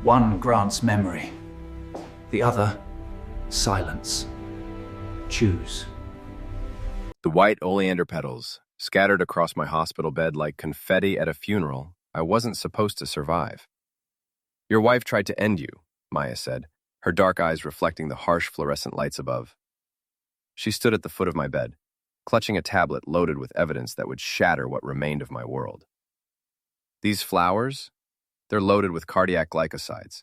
One grants memory, the other, silence. Choose. The white oleander petals, scattered across my hospital bed like confetti at a funeral I wasn't supposed to survive. Your wife tried to end you, Maya said, her dark eyes reflecting the harsh fluorescent lights above. She stood at the foot of my bed, clutching a tablet loaded with evidence that would shatter what remained of my world. These flowers? They're loaded with cardiac glycosides,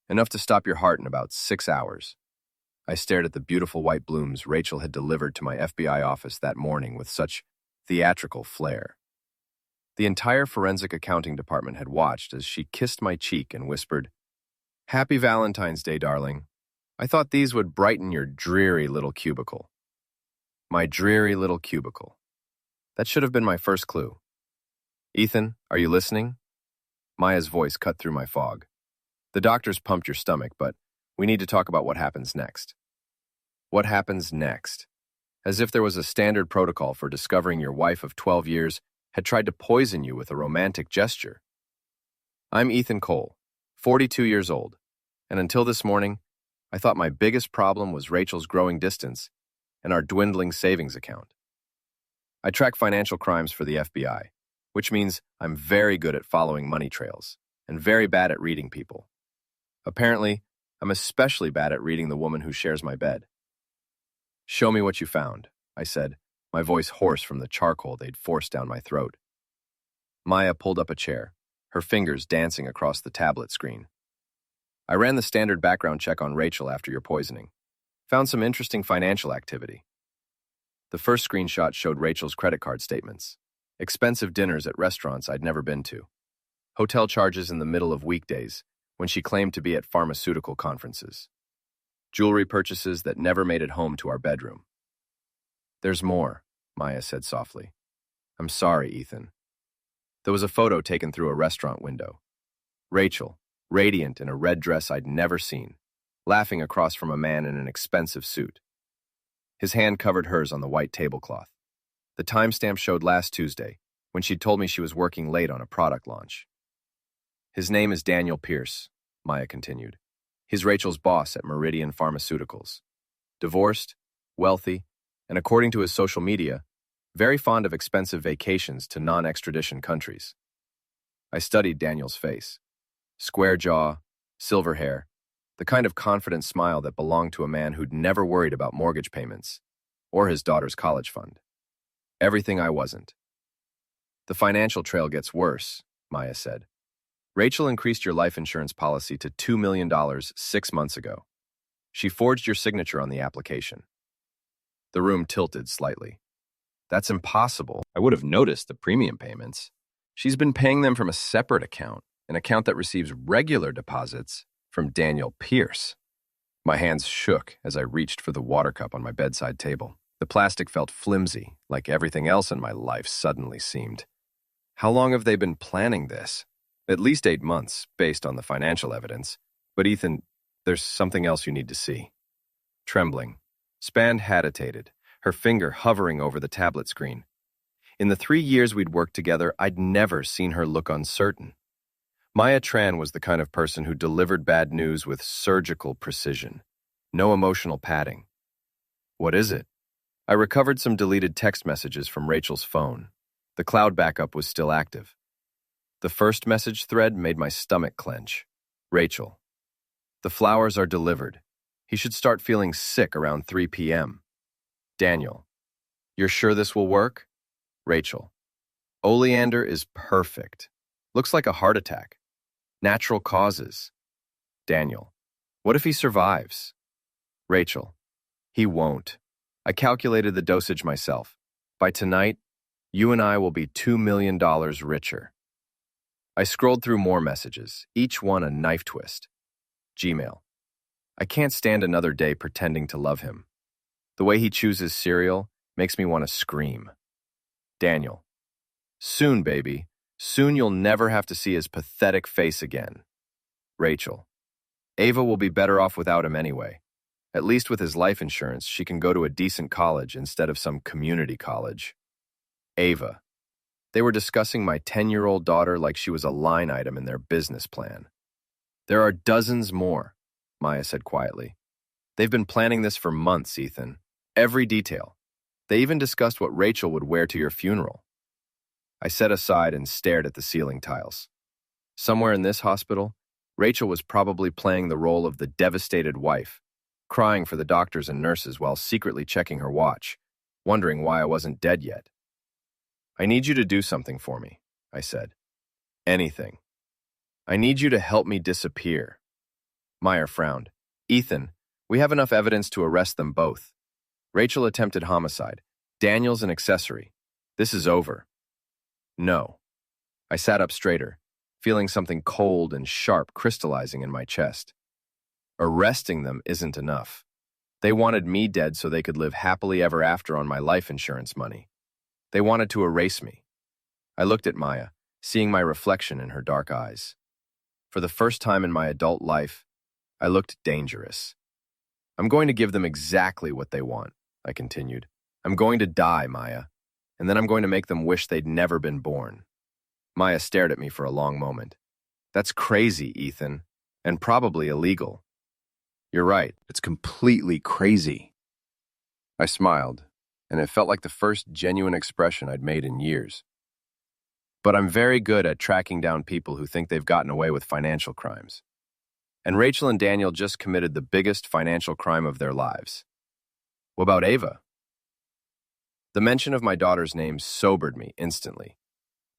enough to stop your heart in about 6 hours. I stared at the beautiful white blooms Rachel had delivered to my FBI office that morning with such theatrical flair. The entire forensic accounting department had watched as she kissed my cheek and whispered, "Happy Valentine's Day, darling. I thought these would brighten your dreary little cubicle." My dreary little cubicle. That should have been my first clue. "Ethan, are you listening?" Maya's voice cut through my fog. "The doctors pumped your stomach, but we need to talk about what happens next." What happens next? As if there was a standard protocol for discovering your wife of 12 years had tried to poison you with a romantic gesture. I'm Ethan Cole, 42 years old, and until this morning, I thought my biggest problem was Rachel's growing distance and our dwindling savings account. I track financial crimes for the FBI, which means I'm very good at following money trails and very bad at reading people. Apparently, I'm especially bad at reading the woman who shares my bed. "Show me what you found," I said, my voice hoarse from the charcoal they'd forced down my throat. Maya pulled up a chair, her fingers dancing across the tablet screen. "I ran the standard background check on Rachel after your poisoning. Found some interesting financial activity." The first screenshot showed Rachel's credit card statements. Expensive dinners at restaurants I'd never been to. Hotel charges in the middle of weekdays when she claimed to be at pharmaceutical conferences. Jewelry purchases that never made it home to our bedroom. "There's more," Maya said softly. "I'm sorry, Ethan." There was a photo taken through a restaurant window. Rachel, radiant in a red dress I'd never seen, laughing across from a man in an expensive suit. His hand covered hers on the white tablecloth. The timestamp showed last Tuesday, when she told me she was working late on a product launch. "His name is Daniel Pierce," Maya continued. "He's Rachel's boss at Meridian Pharmaceuticals. Divorced, wealthy, and according to his social media, very fond of expensive vacations to non-extradition countries." I studied Daniel's face. Square jaw, silver hair, the kind of confident smile that belonged to a man who'd never worried about mortgage payments or his daughter's college fund. Everything I wasn't. "The financial trail gets worse," Maya said. "Rachel increased your life insurance policy to $2 million 6 months ago. She forged your signature on the application." The room tilted slightly. "That's impossible. I would have noticed the premium payments. She's been paying them from a separate account, an account that receives regular deposits from Daniel Pierce." My hands shook as I reached for the water cup on my bedside table. The plastic felt flimsy, like everything else in my life suddenly seemed. How long have they been planning this? At least 8 months, based on the financial evidence. But Ethan, there's something else you need to see. Trembling, Span hesitated, her finger hovering over the tablet screen. In the 3 years we'd worked together, I'd never seen her look uncertain. Maya Tran was the kind of person who delivered bad news with surgical precision. No emotional padding. "What is it?" I recovered some deleted text messages from Rachel's phone. The cloud backup was still active. The first message thread made my stomach clench. "Rachel, the flowers are delivered. He should start feeling sick around 3 p.m. Daniel, you're sure this will work? Rachel, oleander is perfect. Looks like a heart attack. Natural causes. Daniel, what if he survives? Rachel, he won't. I calculated the dosage myself. By tonight, you and I will be $2 million richer." I scrolled through more messages, each one a knife twist. Gmail. I can't stand another day pretending to love him. The way he chooses cereal makes me want to scream. Daniel. Soon, baby. Soon you'll never have to see his pathetic face again. Rachel. Ava will be better off without him anyway. At least with his life insurance, she can go to a decent college instead of some community college. Ava. They were discussing my 10-year-old daughter like she was a line item in their business plan. There are dozens more, Maya said quietly. They've been planning this for months, Ethan. Every detail. They even discussed what Rachel would wear to your funeral. I sat aside and stared at the ceiling tiles. Somewhere in this hospital, Rachel was probably playing the role of the devastated wife, crying for the doctors and nurses while secretly checking her watch, wondering why I wasn't dead yet. I need you to do something for me, I said. Anything. I need you to help me disappear. Meyer frowned. Ethan, we have enough evidence to arrest them both. Rachel attempted homicide. Daniel's an accessory. This is over. No. I sat up straighter, feeling something cold and sharp crystallizing in my chest. Arresting them isn't enough. They wanted me dead so they could live happily ever after on my life insurance money. They wanted to erase me. I looked at Maya, seeing my reflection in her dark eyes. For the first time in my adult life, I looked dangerous. I'm going to give them exactly what they want, I continued. I'm going to die, Maya, and then I'm going to make them wish they'd never been born. Maya stared at me for a long moment. That's crazy, Ethan, and probably illegal. You're right, it's completely crazy. I smiled, and it felt like the first genuine expression I'd made in years. But I'm very good at tracking down people who think they've gotten away with financial crimes. And Rachel and Daniel just committed the biggest financial crime of their lives. What about Ava? The mention of my daughter's name sobered me instantly.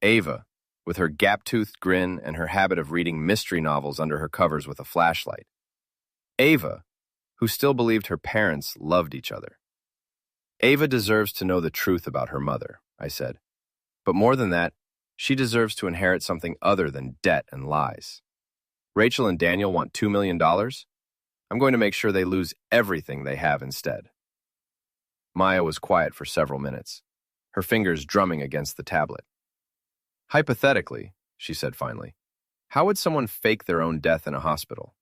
Ava, with her gap-toothed grin and her habit of reading mystery novels under her covers with a flashlight. Ava, who still believed her parents loved each other. Ava deserves to know the truth about her mother, I said. But more than that, she deserves to inherit something other than debt and lies. Rachel and Daniel want $2 million? I'm going to make sure they lose everything they have instead. Maya was quiet for several minutes, her fingers drumming against the tablet. Hypothetically, she said finally, how would someone fake their own death in a hospital?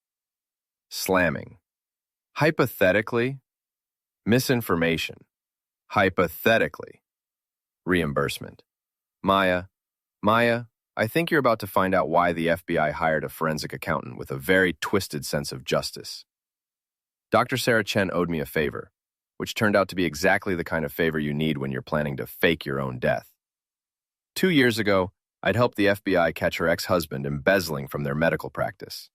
Slamming. Hypothetically? Misinformation. Hypothetically. Reimbursement. Maya, I think you're about to find out why the FBI hired a forensic accountant with a very twisted sense of justice. Dr. Sarah Chen owed me a favor, which turned out to be exactly the kind of favor you need when you're planning to fake your own death. 2 years ago, I'd helped the FBI catch her ex-husband embezzling from their medical practice.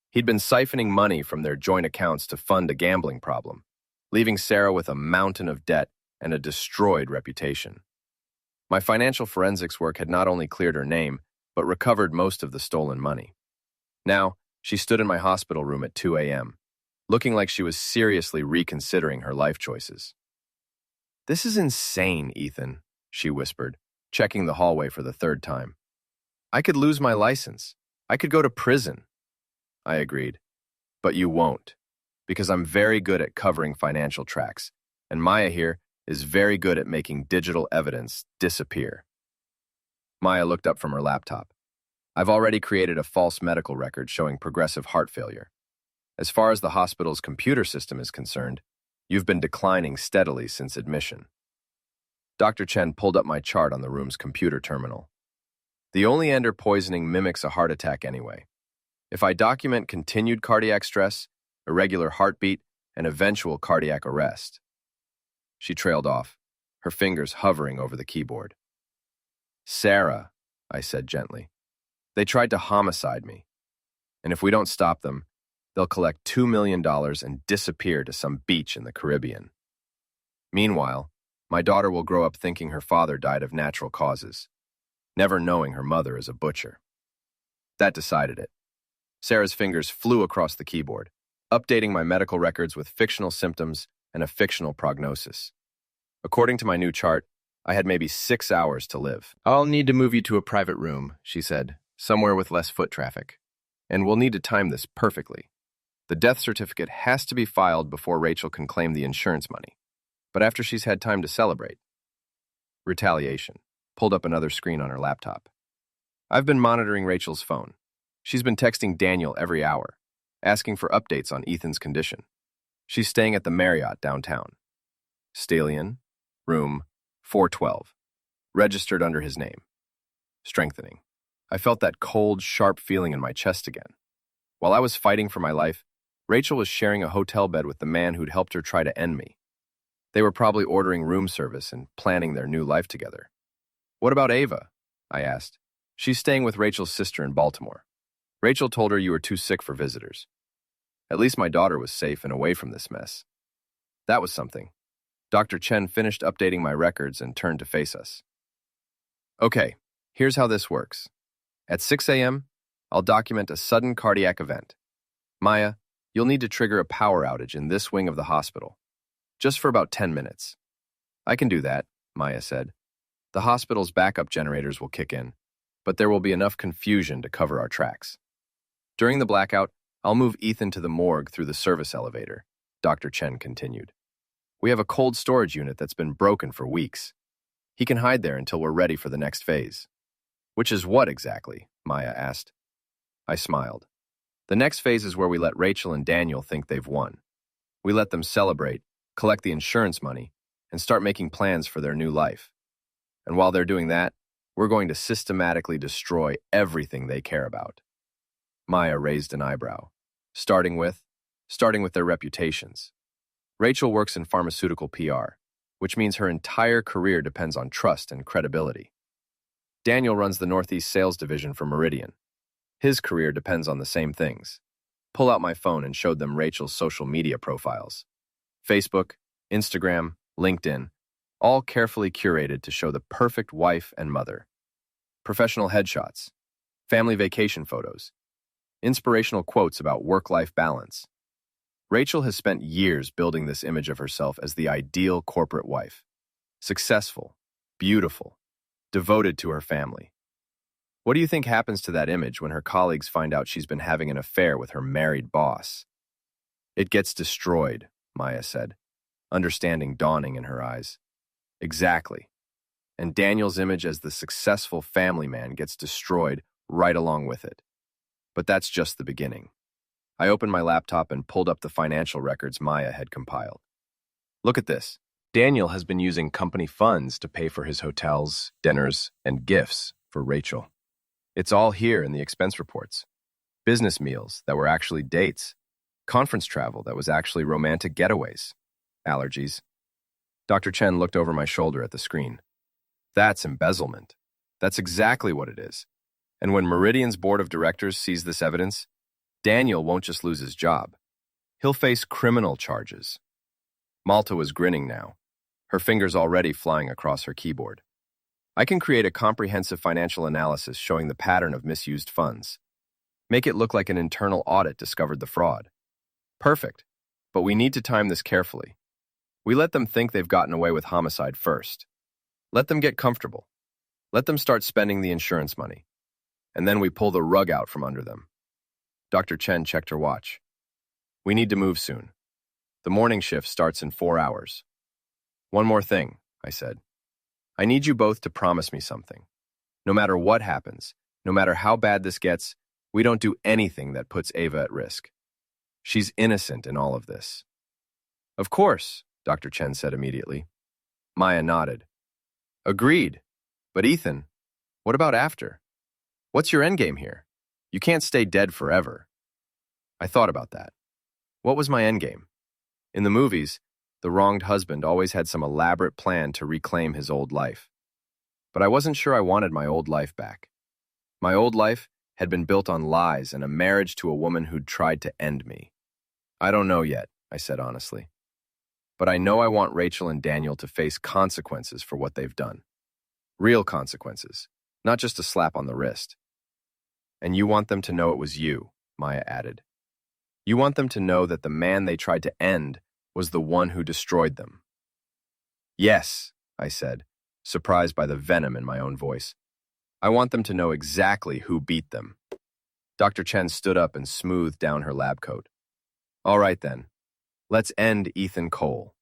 He'd been siphoning money from their joint accounts to fund a gambling problem, leaving Sarah with a mountain of debt and a destroyed reputation. My financial forensics work had not only cleared her name, but recovered most of the stolen money. Now, she stood in my hospital room at 2 a.m., looking like she was seriously reconsidering her life choices. This is insane, Ethan, she whispered, checking the hallway for the third time. I could lose my license. I could go to prison. I agreed. But you won't, because I'm very good at covering financial tracks, and Maya here is very good at making digital evidence disappear. Maya looked up from her laptop. I've already created a false medical record showing progressive heart failure. As far as the hospital's computer system is concerned, you've been declining steadily since admission. Dr. Chen pulled up my chart on the room's computer terminal. The oleander poisoning mimics a heart attack anyway. If I document continued cardiac stress, irregular heartbeat, and eventual cardiac arrest. She trailed off, her fingers hovering over the keyboard. Sarah, I said gently, they tried to homicide me. And if we don't stop them, they'll collect $2 million and disappear to some beach in the Caribbean. Meanwhile, my daughter will grow up thinking her father died of natural causes, never knowing her mother is a butcher. That decided it. Sarah's fingers flew across the keyboard, updating my medical records with fictional symptoms and a fictional prognosis. According to my new chart, I had maybe 6 hours to live. I'll need to move you to a private room, she said, somewhere with less foot traffic. And we'll need to time this perfectly. The death certificate has to be filed before Rachel can claim the insurance money, but after she's had time to celebrate. Retaliation. Pulled up another screen on her laptop. I've been monitoring Rachel's phone. She's been texting Daniel every hour, asking for updates on Ethan's condition. She's staying at the Marriott downtown. Stallion, room 412, registered under his name. Strengthening. I felt that cold, sharp feeling in my chest again. While I was fighting for my life, Rachel was sharing a hotel bed with the man who'd helped her try to end me. They were probably ordering room service and planning their new life together. "What about Ava?" I asked. "She's staying with Rachel's sister in Baltimore. Rachel told her you were too sick for visitors." At least my daughter was safe and away from this mess. That was something. Dr. Chen finished updating my records and turned to face us. "Okay, here's how this works. At 6 a.m., I'll document a sudden cardiac event. Maya, you'll need to trigger a power outage in this wing of the hospital, just for about 10 minutes. "I can do that," Maya said. "The hospital's backup generators will kick in, but there will be enough confusion to cover our tracks. During the blackout, I'll move Ethan to the morgue through the service elevator," Dr. Chen continued. "We have a cold storage unit that's been broken for weeks. He can hide there until we're ready for the next phase." "Which is what exactly?" Maya asked. I smiled. "The next phase is where we let Rachel and Daniel think they've won. We let them celebrate, collect the insurance money, and start making plans for their new life. And while they're doing that, we're going to systematically destroy everything they care about." Maya raised an eyebrow. Starting with their reputations. Rachel works in pharmaceutical PR, which means her entire career depends on trust and credibility. Daniel runs the Northeast sales division for Meridian. His career depends on the same things. Pull out my phone and showed them Rachel's social media profiles. Facebook, Instagram, LinkedIn, all carefully curated to show the perfect wife and mother. Professional headshots, family vacation photos, inspirational quotes about work-life balance. Rachel has spent years building this image of herself as the ideal corporate wife. Successful, beautiful, devoted to her family. What do you think happens to that image when her colleagues find out she's been having an affair with her married boss? "It gets destroyed," Maya said, understanding dawning in her eyes. "Exactly. And Daniel's image as the successful family man gets destroyed right along with it. But that's just the beginning." I opened my laptop and pulled up the financial records Maya had compiled. "Look at this. Daniel has been using company funds to pay for his hotels, dinners, and gifts for Rachel. It's all here in the expense reports. Business meals that were actually dates. Conference travel that was actually romantic getaways. Allergies." Dr. Chen looked over my shoulder at the screen. "That's embezzlement. That's exactly what it is. And when Meridian's board of directors sees this evidence, Daniel won't just lose his job. He'll face criminal charges." Malta was grinning now, her fingers already flying across her keyboard. "I can create a comprehensive financial analysis showing the pattern of misused funds. Make it look like an internal audit discovered the fraud. Perfect, but we need to time this carefully. We let them think they've gotten away with homicide first. Let them get comfortable. Let them start spending the insurance money. And then we pull the rug out from under them." Dr. Chen checked her watch. "We need to move soon. The morning shift starts in 4 hours. One more thing," I said. "I need you both to promise me something. No matter what happens, no matter how bad this gets, we don't do anything that puts Ava at risk. She's innocent in all of this." "Of course," Dr. Chen said immediately. Maya nodded. "Agreed. But Ethan, what about after? What's your endgame here? You can't stay dead forever." I thought about that. What was my endgame? In the movies, the wronged husband always had some elaborate plan to reclaim his old life. But I wasn't sure I wanted my old life back. My old life had been built on lies and a marriage to a woman who'd tried to end me. "I don't know yet," I said honestly. "But I know I want Rachel and Daniel to face consequences for what they've done. Real consequences, not just a slap on the wrist. And you want them to know it was you," Maya added. "You want them to know that the man they tried to end was the one who destroyed them." "Yes," I said, surprised by the venom in my own voice. "I want them to know exactly who beat them." Dr. Chen stood up and smoothed down her lab coat. "All right then, let's end Ethan Cole."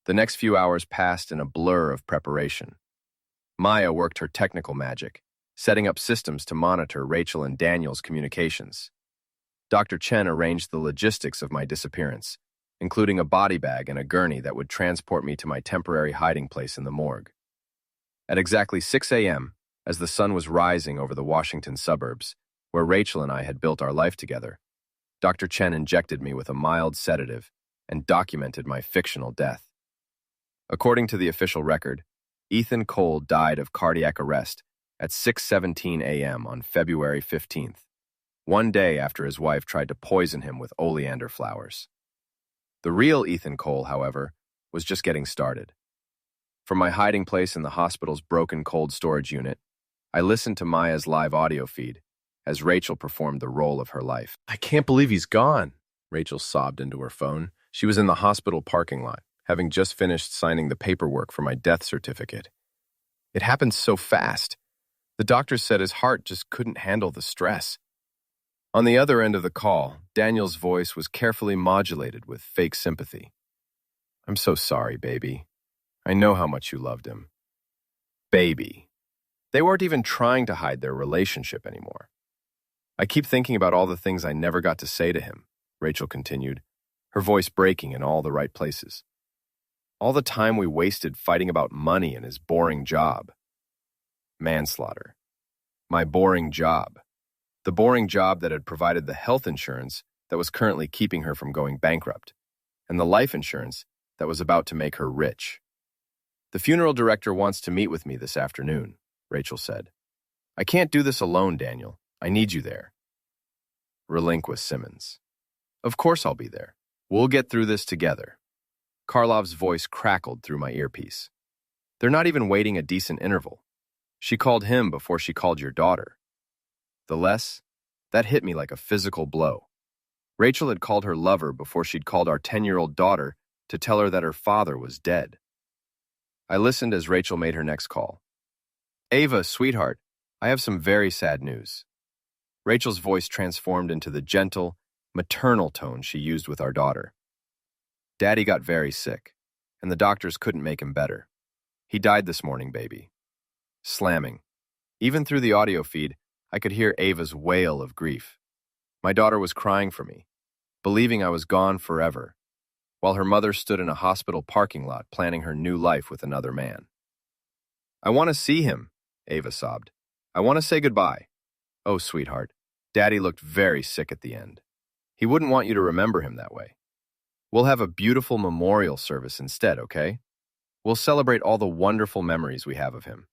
The next few hours passed in a blur of preparation. Maya worked her technical magic, setting up systems to monitor Rachel and Daniel's communications. Dr. Chen arranged the logistics of my disappearance, including a body bag and a gurney that would transport me to my temporary hiding place in the morgue. At exactly 6 a.m., as the sun was rising over the Washington suburbs, where Rachel and I had built our life together. Dr. Chen injected me with a mild sedative and documented my fictional death. According to the official record, Ethan Cole died of cardiac arrest at 6:17 a.m. on February 15th, one day after his wife tried to poison him with oleander flowers. The real Ethan Cole, however, was just getting started. From my hiding place in the hospital's broken cold storage unit, I listened to Maya's live audio feed as Rachel performed the role of her life. "I can't believe he's gone," Rachel sobbed into her phone. She was in the hospital parking lot, having just finished signing the paperwork for my death certificate. "It happened so fast. The doctor said his heart just couldn't handle the stress." On the other end of the call, Daniel's voice was carefully modulated with fake sympathy. "I'm so sorry, baby. I know how much you loved him." Baby. They weren't even trying to hide their relationship anymore. "I keep thinking about all the things I never got to say to him," Rachel continued, her voice breaking in all the right places. "All the time we wasted fighting about money and his boring job." Manslaughter. My boring job. The boring job that had provided the health insurance that was currently keeping her from going bankrupt, and the life insurance that was about to make her rich. "The funeral director wants to meet with me this afternoon," Rachel said. "I can't do this alone, Daniel. I need you there." Relinquish Simmons. "Of course I'll be there. We'll get through this together." Karlov's voice crackled through my earpiece. "They're not even waiting a decent interval. She called him before she called your daughter." That hit me like a physical blow. Rachel had called her lover before she'd called our 10-year-old daughter to tell her that her father was dead. I listened as Rachel made her next call. "Ava, sweetheart, I have some very sad news." Rachel's voice transformed into the gentle, maternal tone she used with our daughter. "Daddy got very sick, and the doctors couldn't make him better. He died this morning, baby." Slamming. Even through the audio feed, I could hear Ava's wail of grief. My daughter was crying for me, believing I was gone forever, while her mother stood in a hospital parking lot planning her new life with another man. "I want to see him," Ava sobbed. "I want to say goodbye." "Oh, sweetheart, Daddy looked very sick at the end. He wouldn't want you to remember him that way. We'll have a beautiful memorial service instead, okay? We'll celebrate all the wonderful memories we have of him."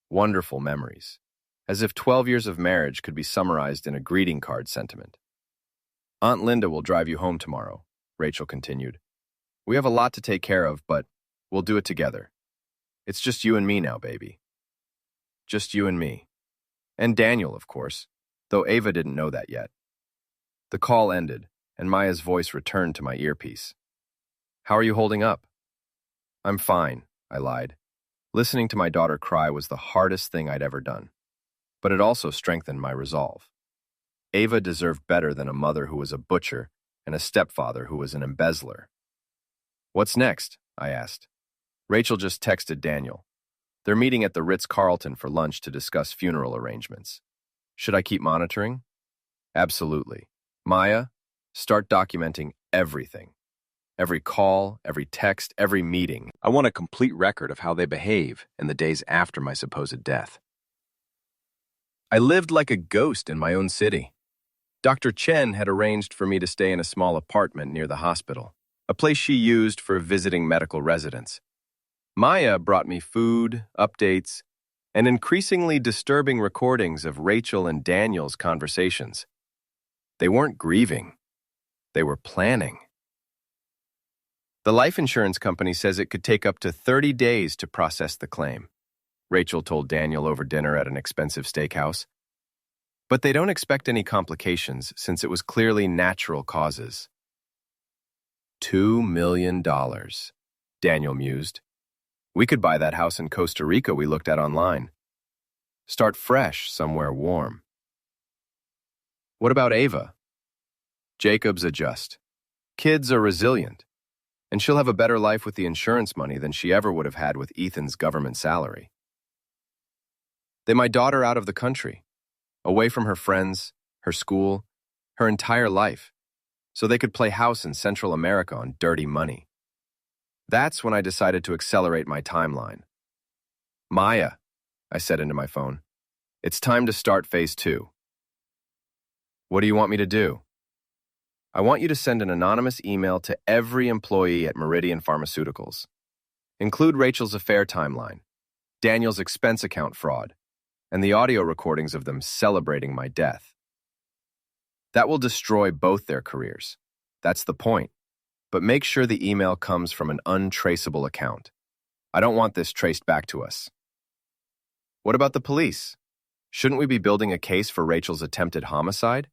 Wonderful memories. As if 12 years of marriage could be summarized in a greeting card sentiment. "Aunt Linda will drive you home tomorrow," Rachel continued. "We have a lot to take care of, but we'll do it together. It's just you and me now, baby. Just you and me. And Daniel, of course, though Ava didn't know that yet." The call ended, and Maya's voice returned to my earpiece. "How are you holding up?" "I'm fine," I lied. Listening to my daughter cry was the hardest thing I'd ever done, but it also strengthened my resolve. Ava deserved better than a mother who was a butcher and a stepfather who was an embezzler. "What's next?" I asked. Rachel just texted Daniel. "They're meeting at the Ritz-Carlton for lunch to discuss funeral arrangements. Should I keep monitoring?" "Absolutely. Maya, start documenting everything. Every call, every text, every meeting. I want a complete record of how they behave in the days after my supposed death." I lived like a ghost in my own city. Dr. Chen had arranged for me to stay in a small apartment near the hospital, a place she used for visiting medical residents. Maya brought me food, updates, and increasingly disturbing recordings of Rachel and Daniel's conversations. They weren't grieving. They were planning. "The life insurance company says it could take up to 30 days to process the claim," Rachel told Daniel over dinner at an expensive steakhouse. "But they don't expect any complications since it was clearly natural causes." $2 million, Daniel mused. "We could buy that house in Costa Rica we looked at online. Start fresh somewhere warm." "What about Ava?" "Jacob's a just. Kids are resilient, and she'll have a better life with the insurance money than she ever would have had with Ethan's government salary. They might daughter out of the country, away from her friends, her school, her entire life, so they could play house in Central America on dirty money. That's when I decided to accelerate my timeline. "Maya," I said into my phone, "it's time to start phase 2. What do you want me to do? I want you to send an anonymous email to every employee at Meridian Pharmaceuticals. Include Rachel's affair timeline, Daniel's expense account fraud, and the audio recordings of them celebrating my death. That will destroy both their careers. That's the point. But make sure the email comes from an untraceable account. I don't want this traced back to us. What about the police? Shouldn't we be building a case for Rachel's attempted homicide?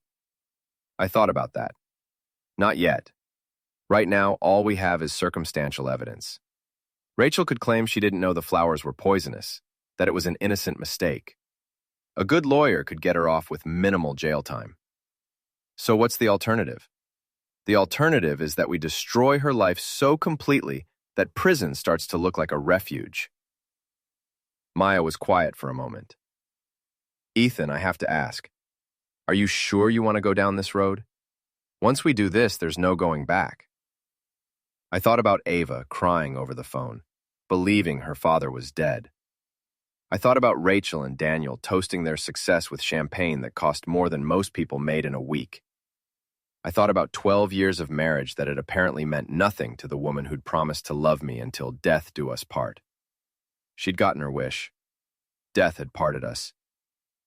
I thought about that. Not yet. Right now, all we have is circumstantial evidence. Rachel could claim she didn't know the flowers were poisonous, that it was an innocent mistake. A good lawyer could get her off with minimal jail time. So what's the alternative? The alternative is that we destroy her life so completely that prison starts to look like a refuge. Maya was quiet for a moment. Ethan, I have to ask, are you sure you want to go down this road? Once we do this, there's no going back. I thought about Ava crying over the phone, believing her father was dead. I thought about Rachel and Daniel toasting their success with champagne that cost more than most people made in a week. I thought about 12 years of marriage that had apparently meant nothing to the woman who'd promised to love me until death do us part. She'd gotten her wish. Death had parted us.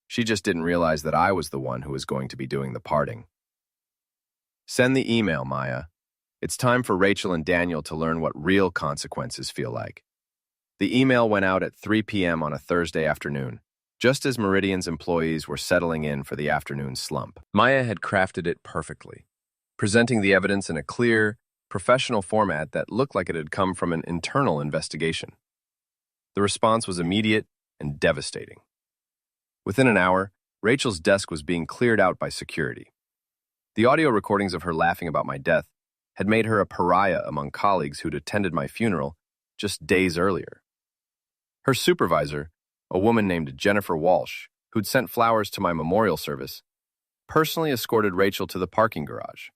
She just didn't realize that I was the one who was going to be doing the parting. Send the email, Maya. It's time for Rachel and Daniel to learn what real consequences feel like. The email went out at 3 p.m. on a Thursday afternoon, just as Meridian's employees were settling in for the afternoon slump. Maya had crafted it perfectly, presenting the evidence in a clear, professional format that looked like it had come from an internal investigation. The response was immediate and devastating. Within an hour, Rachel's desk was being cleared out by security. The audio recordings of her laughing about my death had made her a pariah among colleagues who'd attended my funeral just days earlier. Her supervisor, a woman named Jennifer Walsh, who'd sent flowers to my memorial service, personally escorted Rachel to the parking garage.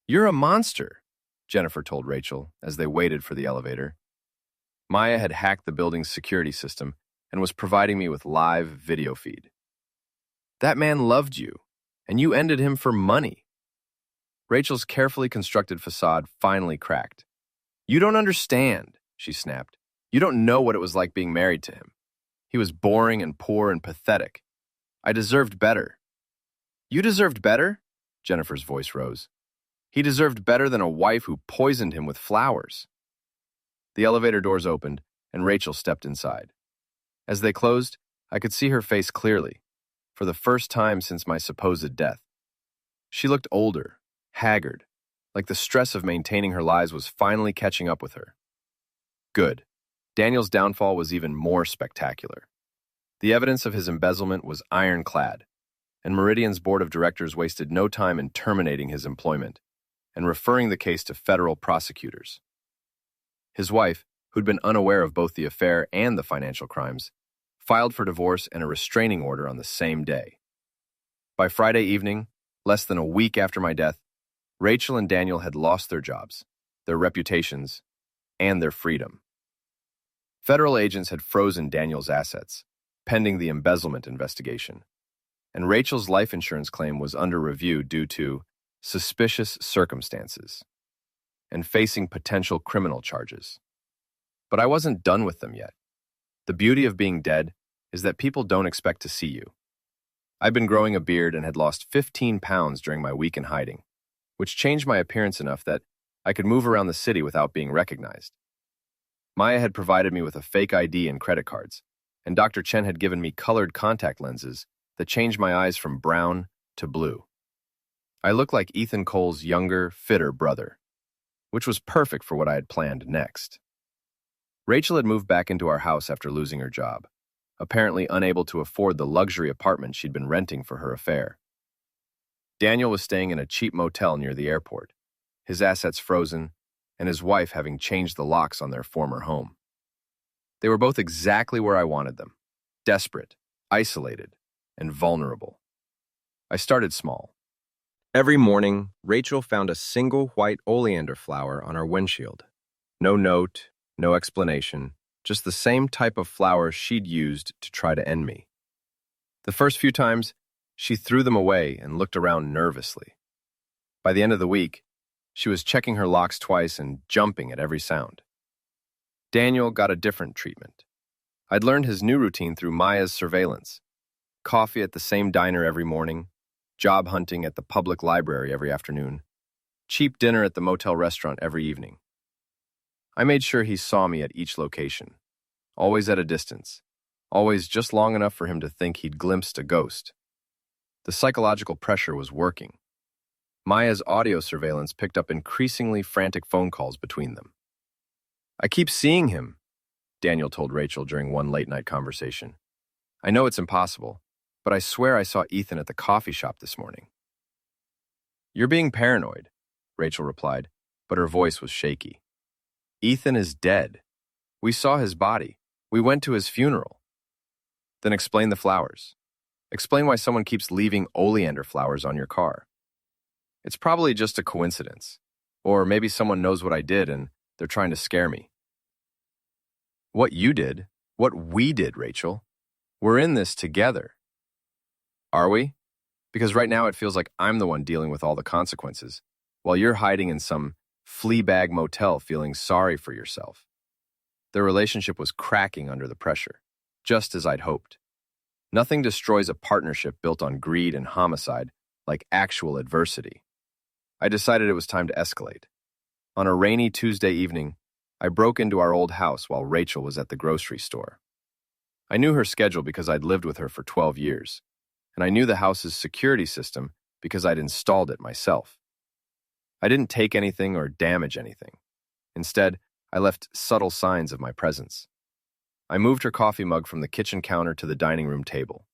"You're a monster," Jennifer told Rachel as they waited for the elevator. Maya had hacked the building's security system and was providing me with live video feed. "That man loved you, and you ended him for money." Rachel's carefully constructed facade finally cracked. "You don't understand," she snapped. "You don't know what it was like being married to him. He was boring and poor and pathetic. I deserved better." "You deserved better?" Jennifer's voice rose. "He deserved better than a wife who poisoned him with flowers." The elevator doors opened, and Rachel stepped inside. As they closed, I could see her face clearly, for the first time since my supposed death. She looked older, haggard, like the stress of maintaining her lies was finally catching up with her. Good. Daniel's downfall was even more spectacular. The evidence of his embezzlement was ironclad, and Meridian's board of directors wasted no time in terminating his employment and referring the case to federal prosecutors. His wife, who'd been unaware of both the affair and the financial crimes, filed for divorce and a restraining order on the same day. By Friday evening, less than a week after my death, Rachel and Daniel had lost their jobs, their reputations, and their freedom. Federal agents had frozen Daniel's assets, pending the embezzlement investigation, and Rachel's life insurance claim was under review due to suspicious circumstances and facing potential criminal charges. But I wasn't done with them yet. The beauty of being dead is that people don't expect to see you. I'd been growing a beard and had lost 15 pounds during my week in hiding, which changed my appearance enough that I could move around the city without being recognized. Maya had provided me with a fake ID and credit cards, and Dr. Chen had given me colored contact lenses that changed my eyes from brown to blue. I looked like Ethan Cole's younger, fitter brother, which was perfect for what I had planned next. Rachel had moved back into our house after losing her job, apparently unable to afford the luxury apartment she'd been renting for her affair. Daniel was staying in a cheap motel near the airport, his assets frozen, and his wife having changed the locks on their former home. They were both exactly where I wanted them, desperate, isolated, and vulnerable. I started small. Every morning, Rachel found a single white oleander flower on our windshield. No note, no explanation, just the same type of flower she'd used to try to end me. The first few times, She threw them away and looked around nervously. By the end of the week, she was checking her locks twice and jumping at every sound. Daniel got a different treatment. I'd learned his new routine through Maya's surveillance. Coffee at the same diner every morning, job hunting at the public library every afternoon, cheap dinner at the motel restaurant every evening. I made sure he saw me at each location, always at a distance, always just long enough for him to think he'd glimpsed a ghost. The psychological pressure was working. Maya's audio surveillance picked up increasingly frantic phone calls between them. "I keep seeing him," Daniel told Rachel during one late-night conversation. "I know it's impossible, but I swear I saw Ethan at the coffee shop this morning." "You're being paranoid," Rachel replied, but her voice was shaky. "Ethan is dead. We saw his body. We went to his funeral." "Then explain the flowers. Explain why someone keeps leaving oleander flowers on your car." "It's probably just a coincidence. Or maybe someone knows what I did and they're trying to scare me." "What you did? What we did, Rachel? We're in this together." "Are we? Because right now it feels like I'm the one dealing with all the consequences, while you're hiding in some fleabag motel feeling sorry for yourself." Their relationship was cracking under the pressure, just as I'd hoped. Nothing destroys a partnership built on greed and homicide like actual adversity. I decided it was time to escalate. On a rainy Tuesday evening, I broke into our old house while Rachel was at the grocery store. I knew her schedule because I'd lived with her for 12 years, and I knew the house's security system because I'd installed it myself. I didn't take anything or damage anything. Instead, I left subtle signs of my presence. I moved her coffee mug from the kitchen counter to the dining room table.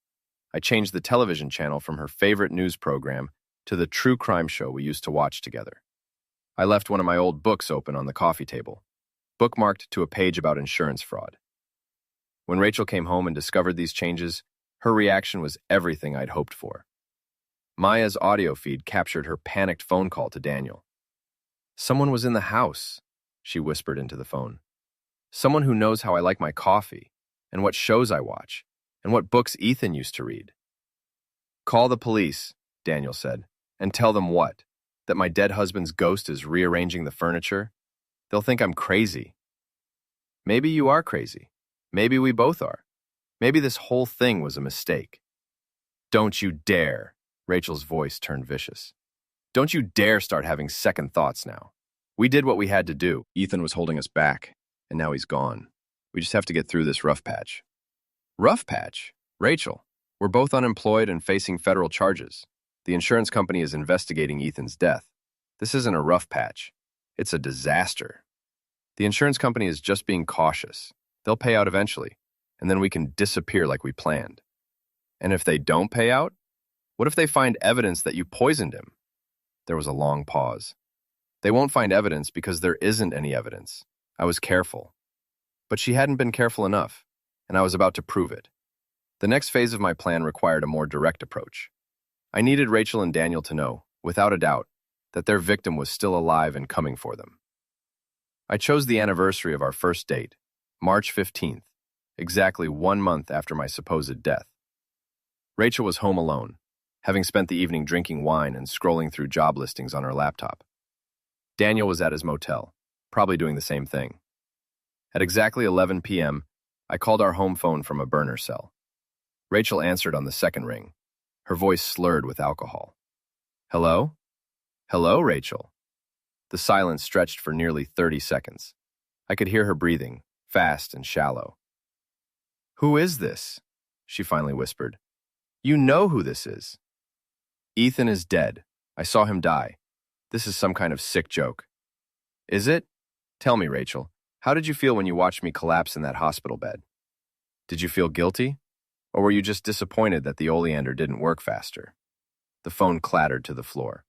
I changed the television channel from her favorite news program to the true crime show we used to watch together. I left one of my old books open on the coffee table, bookmarked to a page about insurance fraud. When Rachel came home and discovered these changes, her reaction was everything I'd hoped for. Maya's audio feed captured her panicked phone call to Daniel. "Someone was in the house," she whispered into the phone. "Someone who knows how I like my coffee, and what shows I watch, and what books Ethan used to read." "Call the police," Daniel said, "and tell them what? That my dead husband's ghost is rearranging the furniture? They'll think I'm crazy." "Maybe you are crazy. Maybe we both are. Maybe this whole thing was a mistake." "Don't you dare," Rachel's voice turned vicious. "Don't you dare start having second thoughts now. We did what we had to do. Ethan was holding us back, and now he's gone. We just have to get through this rough patch." "Rough patch? Rachel, we're both unemployed and facing federal charges. The insurance company is investigating Ethan's death. This isn't a rough patch. It's a disaster. The insurance company is just being cautious. They'll pay out eventually, and then we can disappear like we planned." "And if they don't pay out? What if they find evidence that you poisoned him?" There was a long pause. "They won't find evidence because there isn't any evidence. I was careful." But she hadn't been careful enough, and I was about to prove it. The next phase of my plan required a more direct approach. I needed Rachel and Daniel to know, without a doubt, that their victim was still alive and coming for them. I chose the anniversary of our first date, March 15th, exactly 1 month after my supposed death. Rachel was home alone, having spent the evening drinking wine and scrolling through job listings on her laptop. Daniel was at his motel, probably doing the same thing. At exactly 11 p.m., I called our home phone from a burner cell. Rachel answered on the second ring, her voice slurred with alcohol. "Hello? Hello, Rachel." The silence stretched for nearly 30 seconds. I could hear her breathing, fast and shallow. "Who is this?" she finally whispered. "You know who this is." "Ethan is dead. I saw him die. This is some kind of sick joke." "Is it? Tell me, Rachel, how did you feel when you watched me collapse in that hospital bed? Did you feel guilty? Or were you just disappointed that the oleander didn't work faster?" The phone clattered to the floor.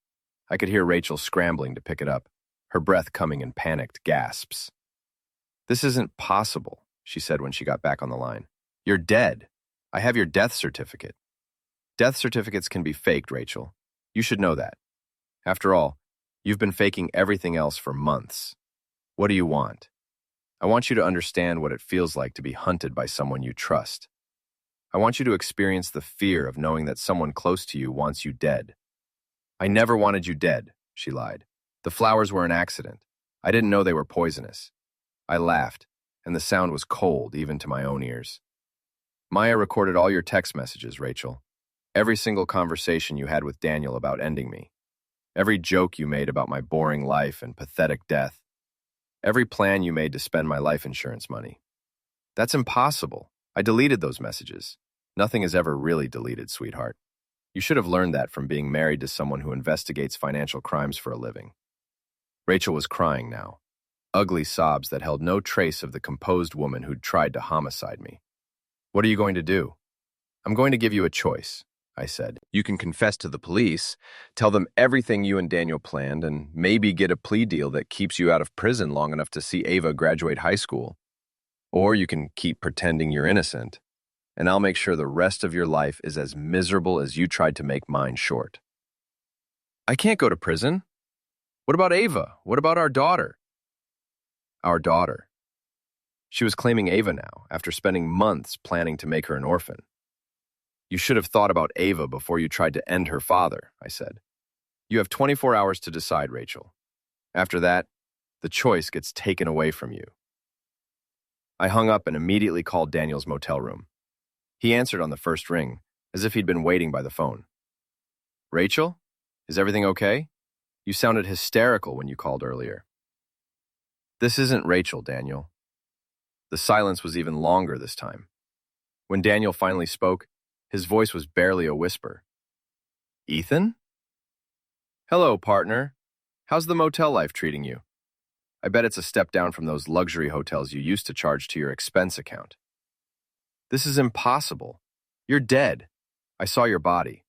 I could hear Rachel scrambling to pick it up, her breath coming in panicked gasps. "This isn't possible," she said when she got back on the line. "You're dead. I have your death certificate." "Death certificates can be faked, Rachel. You should know that. After all, you've been faking everything else for months. What do you want?" "I want you to understand what it feels like to be hunted by someone you trust." I want you to experience the fear of knowing that someone close to you wants you dead. I never wanted you dead, she lied. The flowers were an accident. I didn't know they were poisonous. I laughed, and the sound was cold even to my own ears. Maya recorded all your text messages, Rachel. Every single conversation you had with Daniel about ending me. Every joke you made about my boring life and pathetic death. Every plan you made to spend my life insurance money. That's impossible. I deleted those messages. Nothing is ever really deleted, sweetheart. You should have learned that from being married to someone who investigates financial crimes for a living. Rachel was crying now. Ugly sobs that held no trace of the composed woman who'd tried to homicide me. What are you going to do? I'm going to give you a choice, I said. You can confess to the police, tell them everything you and Daniel planned, and maybe get a plea deal that keeps you out of prison long enough to see Ava graduate high school. Or you can keep pretending you're innocent, and I'll make sure the rest of your life is as miserable as you tried to make mine short. I can't go to prison. What about Ava? What about our daughter? Our daughter. She was claiming Ava now, after spending months planning to make her an orphan. You should have thought about Ava before you tried to end her father, I said. You have 24 hours to decide, Rachel. After that, the choice gets taken away from you. I hung up and immediately called Daniel's motel room. He answered on the first ring, as if he'd been waiting by the phone. Rachel, is everything okay? You sounded hysterical when you called earlier. This isn't Rachel, Daniel. The silence was even longer this time. When Daniel finally spoke, his voice was barely a whisper. Ethan? Hello, partner. How's the motel life treating you? I bet it's a step down from those luxury hotels you used to charge to your expense account. This is impossible. You're dead. I saw your body.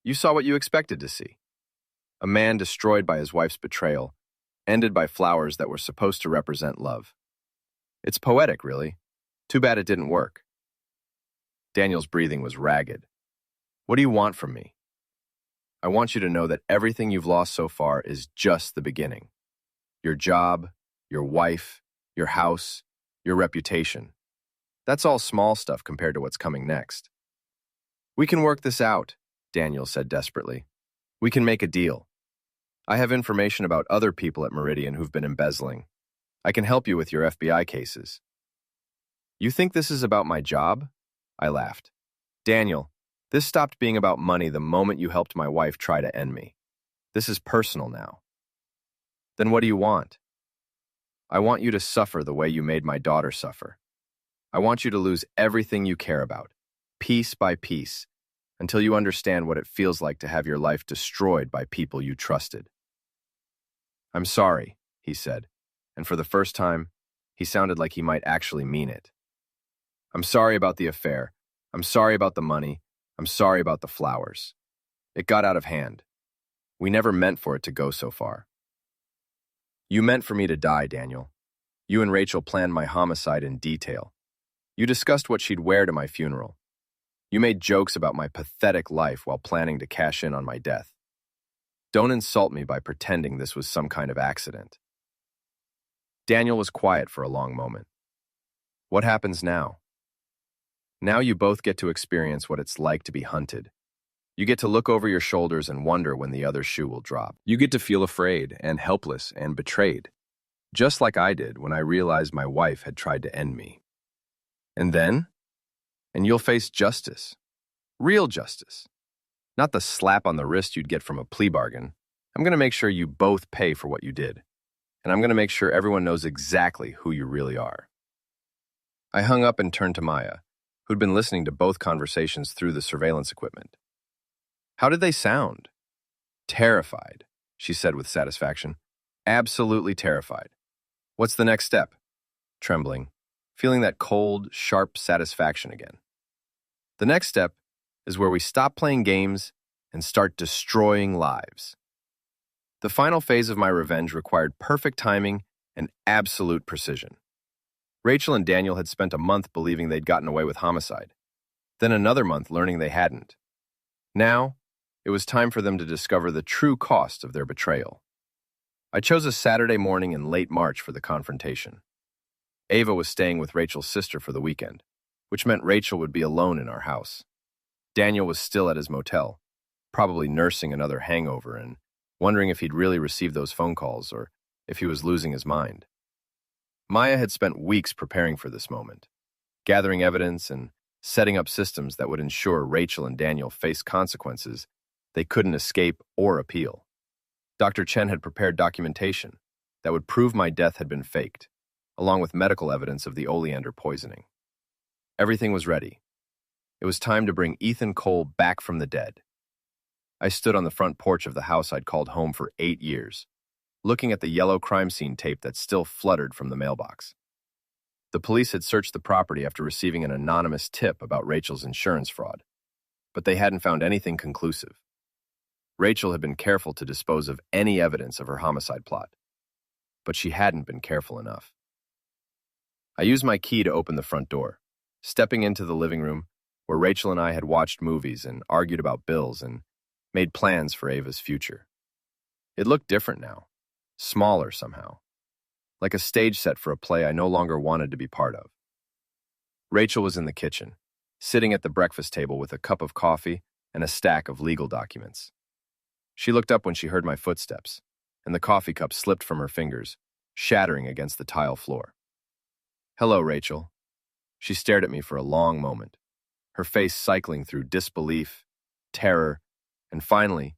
You saw what you expected to see. A man destroyed by his wife's betrayal, ended by flowers that were supposed to represent love. It's poetic, really. Too bad it didn't work. Daniel's breathing was ragged. What do you want from me? I want you to know that everything you've lost so far is just the beginning. Your job, your wife, your house, your reputation. That's all small stuff compared to what's coming next. We can work this out, Daniel said desperately. We can make a deal. I have information about other people at Meridian who've been embezzling. I can help you with your FBI cases. You think this is about my job? I laughed. Daniel, this stopped being about money the moment you helped my wife try to end me. This is personal now. Then what do you want? I want you to suffer the way you made my daughter suffer. I want you to lose everything you care about, piece by piece, until you understand what it feels like to have your life destroyed by people you trusted. I'm sorry, he said, and for the first time, he sounded like he might actually mean it. I'm sorry about the affair. I'm sorry about the money. I'm sorry about the flowers. It got out of hand. We never meant for it to go so far. You meant for me to die, Daniel. You and Rachel planned my homicide in detail. You discussed what she'd wear to my funeral. You made jokes about my pathetic life while planning to cash in on my death. Don't insult me by pretending this was some kind of accident. Daniel was quiet for a long moment. What happens now? Now you both get to experience what it's like to be hunted. You get to look over your shoulders and wonder when the other shoe will drop. You get to feel afraid and helpless and betrayed, just like I did when I realized my wife had tried to end me. And then? And you'll face justice. Real justice. Not the slap on the wrist you'd get from a plea bargain. I'm going to make sure you both pay for what you did. And I'm going to make sure everyone knows exactly who you really are. I hung up and turned to Maya, who'd been listening to both conversations through the surveillance equipment. How did they sound? Terrified, she said with satisfaction. Absolutely terrified. What's the next step? Trembling, feeling that cold, sharp satisfaction again. The next step is where we stop playing games and start destroying lives. The final phase of my revenge required perfect timing and absolute precision. Rachel and Daniel had spent a month believing they'd gotten away with homicide, then another month learning they hadn't. Now, it was time for them to discover the true cost of their betrayal. I chose a Saturday morning in late March for the confrontation. Ava was staying with Rachel's sister for the weekend. which meant Rachel would be alone in our house. Daniel was still at his motel, probably nursing another hangover and wondering if he'd really received those phone calls or if he was losing his mind. Maya had spent weeks preparing for this moment, gathering evidence and setting up systems that would ensure Rachel and Daniel faced consequences they couldn't escape or appeal. Dr. Chen had prepared documentation that would prove my death had been faked, along with medical evidence of the oleander poisoning. Everything was ready. It was time to bring Ethan Cole back from the dead. I stood on the front porch of the house I'd called home for 8 years, looking at the yellow crime scene tape that still fluttered from the mailbox. The police had searched the property after receiving an anonymous tip about Rachel's insurance fraud, but they hadn't found anything conclusive. Rachel had been careful to dispose of any evidence of her homicide plot, but she hadn't been careful enough. I used my key to open the front door, stepping into the living room where Rachel and I had watched movies and argued about bills and made plans for Ava's future. It looked different now, smaller somehow, like a stage set for a play I no longer wanted to be part of. Rachel was in the kitchen, sitting at the breakfast table with a cup of coffee and a stack of legal documents. She looked up when she heard my footsteps, and the coffee cup slipped from her fingers, shattering against the tile floor. "Hello, Rachel." She stared at me for a long moment, her face cycling through disbelief, terror, and finally,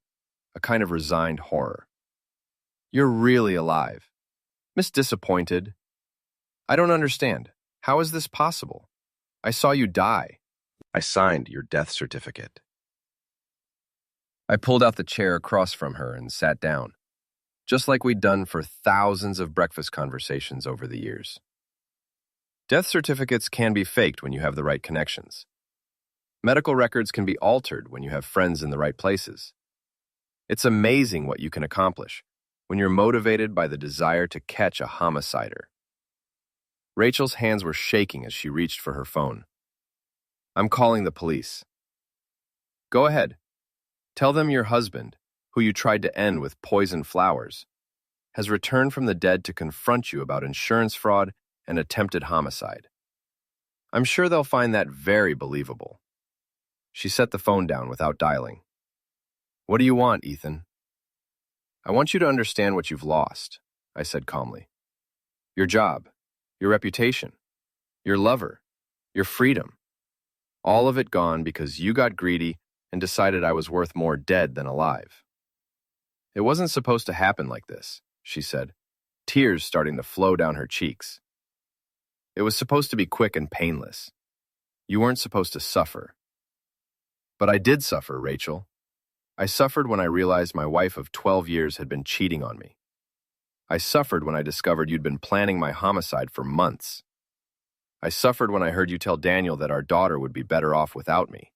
a kind of resigned horror. "You're really alive. Miss Disappointed. I don't understand. How is this possible? I saw you die. I signed your death certificate." I pulled out the chair across from her and sat down, just like we'd done for thousands of breakfast conversations over the years. Death certificates can be faked when you have the right connections. Medical records can be altered when you have friends in the right places. It's amazing what you can accomplish when you're motivated by the desire to catch a homicider. Rachel's hands were shaking as she reached for her phone. "I'm calling the police." "Go ahead. Tell them your husband, who you tried to end with poison flowers, has returned from the dead to confront you about insurance fraud and attempted homicide. I'm sure they'll find that very believable." She set the phone down without dialing. "What do you want, Ethan?" "I want you to understand what you've lost," I said calmly. "Your job, your reputation, your lover, your freedom. All of it gone because you got greedy and decided I was worth more dead than alive." "It wasn't supposed to happen like this," she said, tears starting to flow down her cheeks. "It was supposed to be quick and painless. You weren't supposed to suffer." "But I did suffer, Rachel. I suffered when I realized my wife of 12 years had been cheating on me. I suffered when I discovered you'd been planning my homicide for months. I suffered when I heard you tell Daniel that our daughter would be better off without me."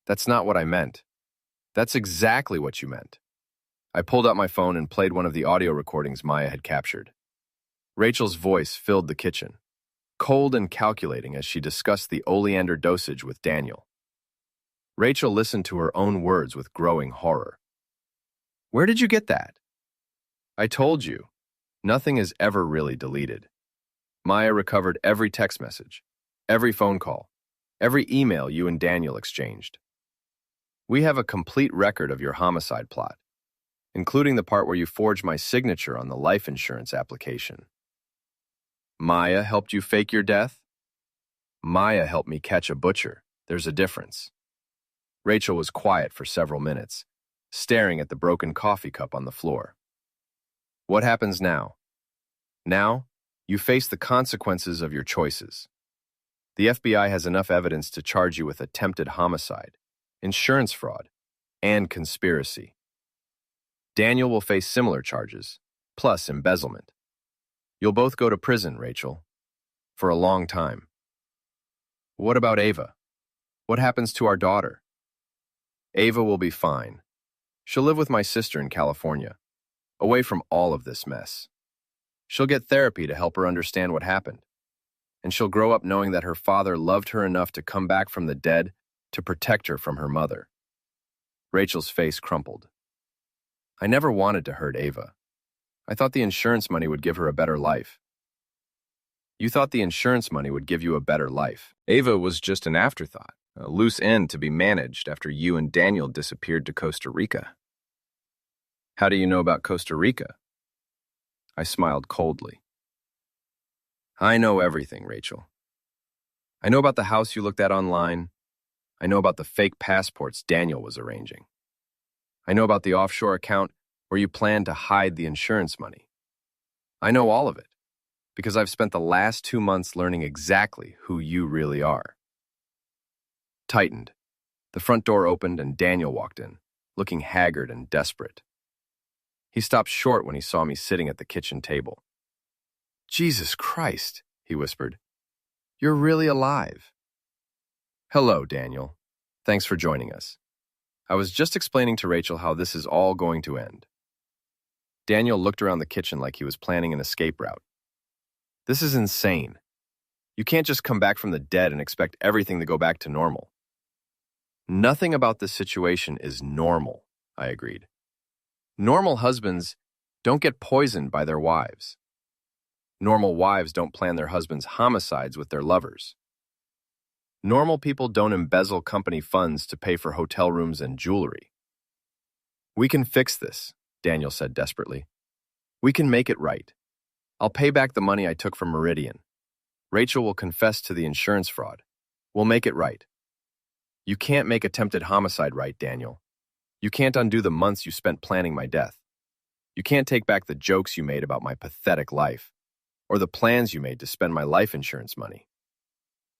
"That's not what I meant." "That's exactly what you meant." I pulled out my phone and played one of the audio recordings Maya had captured. Rachel's voice filled the kitchen, cold and calculating as she discussed the oleander dosage with Daniel. Rachel listened to her own words with growing horror. "Where did you get that?" "I told you, nothing is ever really deleted." Maya recovered every text message, every phone call, every email you and Daniel exchanged. "We have a complete record of your homicide plot, including the part where you forged my signature on the life insurance application." "Maya helped you fake your death?" "Maya helped me catch a butcher. There's a difference." Rachel was quiet for several minutes, staring at the broken coffee cup on the floor. "What happens now?" "Now, you face the consequences of your choices. The FBI has enough evidence to charge you with attempted homicide, insurance fraud, and conspiracy. Daniel will face similar charges, plus embezzlement. You'll both go to prison, Rachel, for a long time." "What about Ava? What happens to our daughter?" "Ava will be fine. She'll live with my sister in California, away from all of this mess. She'll get therapy to help her understand what happened, and she'll grow up knowing that her father loved her enough to come back from the dead to protect her from her mother." Rachel's face crumpled. "I never wanted to hurt Ava. I thought the insurance money would give her a better life." You thought the insurance money would give you a better life. Ava was just an afterthought, a loose end to be managed after you and Daniel disappeared to Costa Rica. How do you know about Costa Rica? I smiled coldly. I know everything, Rachel. I know about the house you looked at online. I know about the fake passports Daniel was arranging. I know about the offshore account where you planned to hide the insurance money. I know all of it because I've spent the last 2 months learning exactly who you really are. Tightened. The front door opened and Daniel walked in, looking haggard and desperate. He stopped short when he saw me sitting at the kitchen table. Jesus Christ, he whispered. You're really alive. Hello, Daniel. Thanks for joining us. I was just explaining to Rachel how this is all going to end. Daniel looked around the kitchen like he was planning an escape route. This is insane. You can't just come back from the dead and expect everything to go back to normal. Nothing about this situation is normal, I agreed. Normal husbands don't get poisoned by their wives. Normal wives don't plan their husbands' homicides with their lovers. Normal people don't embezzle company funds to pay for hotel rooms and jewelry. We can fix this, Daniel said desperately. We can make it right. I'll pay back the money I took from Meridian. Rachel will confess to the insurance fraud. We'll make it right. You can't make attempted homicide right, Daniel. You can't undo the months you spent planning my death. You can't take back the jokes you made about my pathetic life, or the plans you made to spend my life insurance money.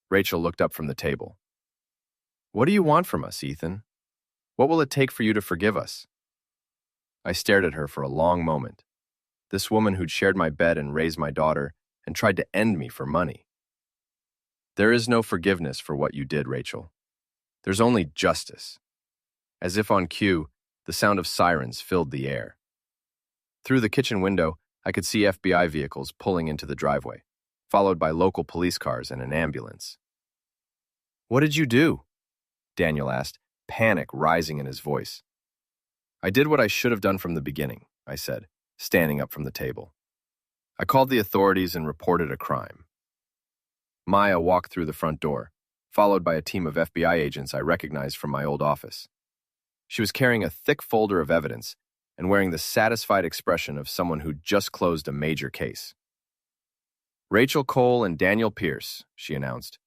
Rachel looked up from the table. What do you want from us, Ethan? What will it take for you to forgive us? I stared at her for a long moment. This woman who'd shared my bed and raised my daughter and tried to end me for money. There is no forgiveness for what you did, Rachel. There's only justice. As if on cue, the sound of sirens filled the air. Through the kitchen window, I could see FBI vehicles pulling into the driveway, followed by local police cars and an ambulance. What did you do? Daniel asked, panic rising in his voice. I did what I should have done from the beginning, I said, standing up from the table. I called the authorities and reported a crime. Maya walked through the front door, followed by a team of FBI agents I recognized from my old office. She was carrying a thick folder of evidence and wearing the satisfied expression of someone who'd just closed a major case. Rachel Cole and Daniel Pierce, she announced.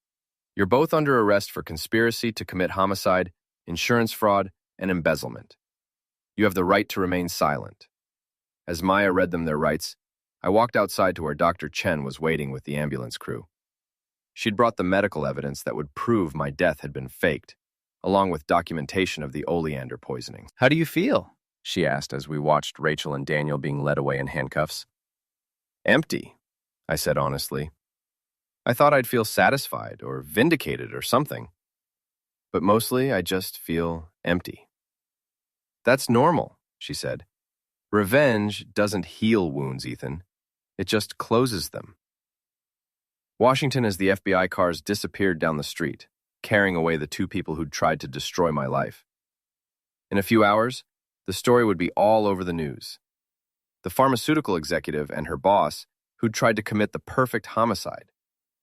You're both under arrest for conspiracy to commit homicide, insurance fraud, and embezzlement. You have the right to remain silent. As Maya read them their rights, I walked outside to where Dr. Chen was waiting with the ambulance crew. She'd brought the medical evidence that would prove my death had been faked, along with documentation of the oleander poisoning. How do you feel? She asked as we watched Rachel and Daniel being led away in handcuffs. Empty, I said honestly. I thought I'd feel satisfied or vindicated or something. But mostly I just feel empty. That's normal, she said. Revenge doesn't heal wounds, Ethan. It just closes them. Washington as the FBI cars disappeared down the street, carrying away the 2 people who'd tried to destroy my life. In a few hours, the story would be all over the news. The pharmaceutical executive and her boss who'd tried to commit the perfect homicide,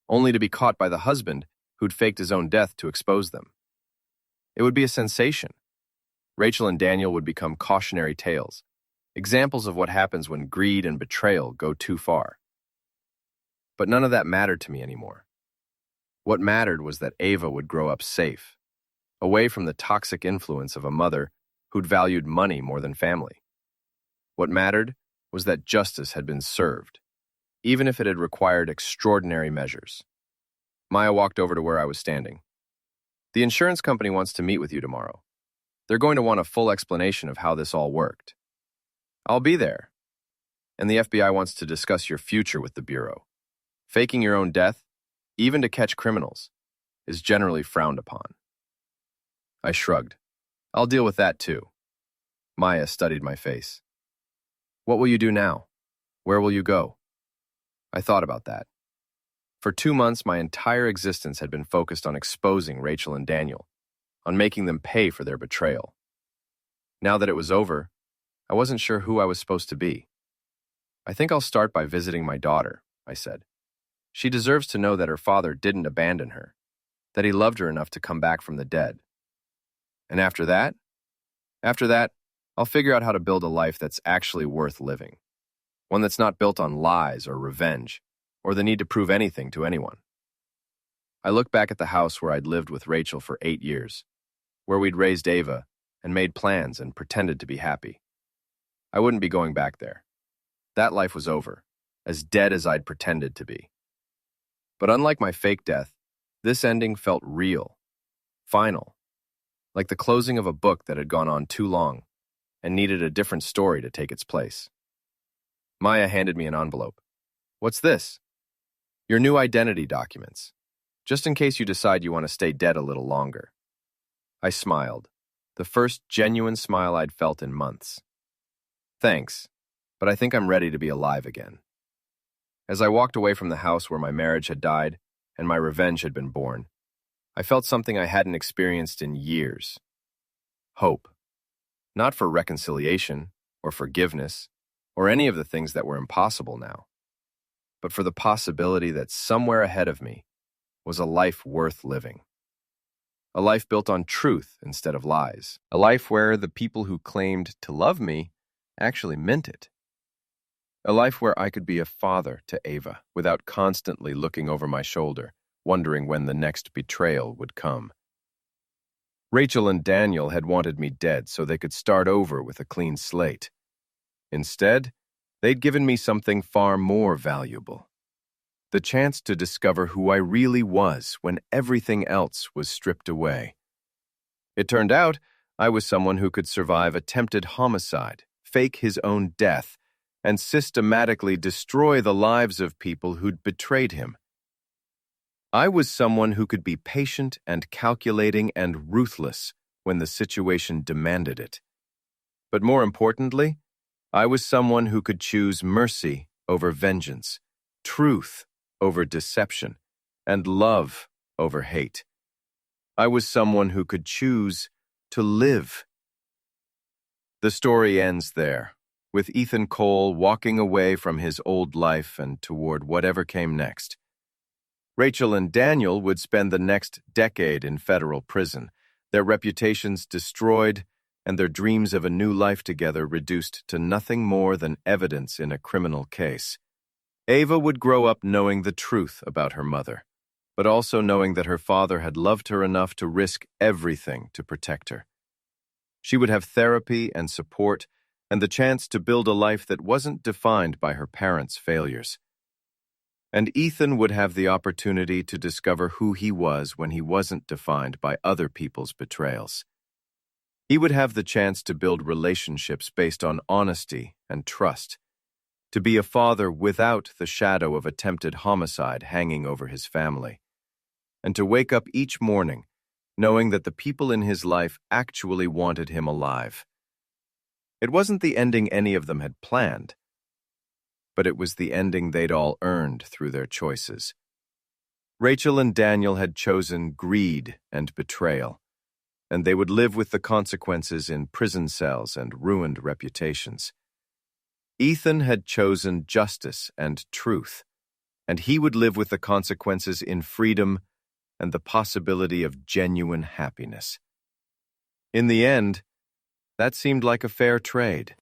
only to be caught by the husband who'd faked his own death to expose them. It would be a sensation. Rachel and Daniel would become cautionary tales, examples of what happens when greed and betrayal go too far. But none of that mattered to me anymore. What mattered was that Ava would grow up safe, away from the toxic influence of a mother who'd valued money more than family. What mattered was that justice had been served, even if it had required extraordinary measures. Maya walked over to where I was standing. The insurance company wants to meet with you tomorrow. They're going to want a full explanation of how this all worked. I'll be there. And the FBI wants to discuss your future with the Bureau. Faking your own death, even to catch criminals, is generally frowned upon. I shrugged. I'll deal with that too. Maya studied my face. What will you do now? Where will you go? I thought about that. For 2 months, my entire existence had been focused on exposing Rachel and Daniel, on making them pay for their betrayal. Now that it was over, I wasn't sure who I was supposed to be. I think I'll start by visiting my daughter, I said. She deserves to know that her father didn't abandon her, that he loved her enough to come back from the dead. And after that, I'll figure out how to build a life that's actually worth living. One that's not built on lies or revenge, or the need to prove anything to anyone. I look back at the house where I'd lived with Rachel for 8 years, where we'd raised Ava and made plans and pretended to be happy. I wouldn't be going back there. That life was over, as dead as I'd pretended to be. But unlike my fake death, this ending felt real, final, like the closing of a book that had gone on too long and needed a different story to take its place. Maya handed me an envelope. "What's this?" "Your new identity documents, just in case you decide you want to stay dead a little longer." I smiled, the first genuine smile I'd felt in months. "Thanks, but I think I'm ready to be alive again." As I walked away from the house where my marriage had died and my revenge had been born, I felt something I hadn't experienced in years. Hope. Not for reconciliation or forgiveness or any of the things that were impossible now, but for the possibility that somewhere ahead of me was a life worth living. A life built on truth instead of lies. A life where the people who claimed to love me actually meant it. A life where I could be a father to Ava without constantly looking over my shoulder, wondering when the next betrayal would come. Rachel and Daniel had wanted me dead so they could start over with a clean slate. Instead, they'd given me something far more valuable. The chance to discover who I really was when everything else was stripped away. It turned out I was someone who could survive attempted homicide, fake his own death, and systematically destroy the lives of people who'd betrayed him. I was someone who could be patient and calculating and ruthless when the situation demanded it. But more importantly, I was someone who could choose mercy over vengeance, truth over deception, and love over hate. I was someone who could choose to live. The story ends there, with Ethan Cole walking away from his old life and toward whatever came next. Rachel and Daniel would spend the next decade in federal prison, their reputations destroyed and their dreams of a new life together reduced to nothing more than evidence in a criminal case. Ava would grow up knowing the truth about her mother, but also knowing that her father had loved her enough to risk everything to protect her. She would have therapy and support and the chance to build a life that wasn't defined by her parents' failures. And Ethan would have the opportunity to discover who he was when he wasn't defined by other people's betrayals. He would have the chance to build relationships based on honesty and trust, to be a father without the shadow of attempted homicide hanging over his family, and to wake up each morning knowing that the people in his life actually wanted him alive. It wasn't the ending any of them had planned, but it was the ending they'd all earned through their choices. Rachel and Daniel had chosen greed and betrayal, and they would live with the consequences in prison cells and ruined reputations. Ethan had chosen justice and truth, and he would live with the consequences in freedom and the possibility of genuine happiness. In the end, that seemed like a fair trade.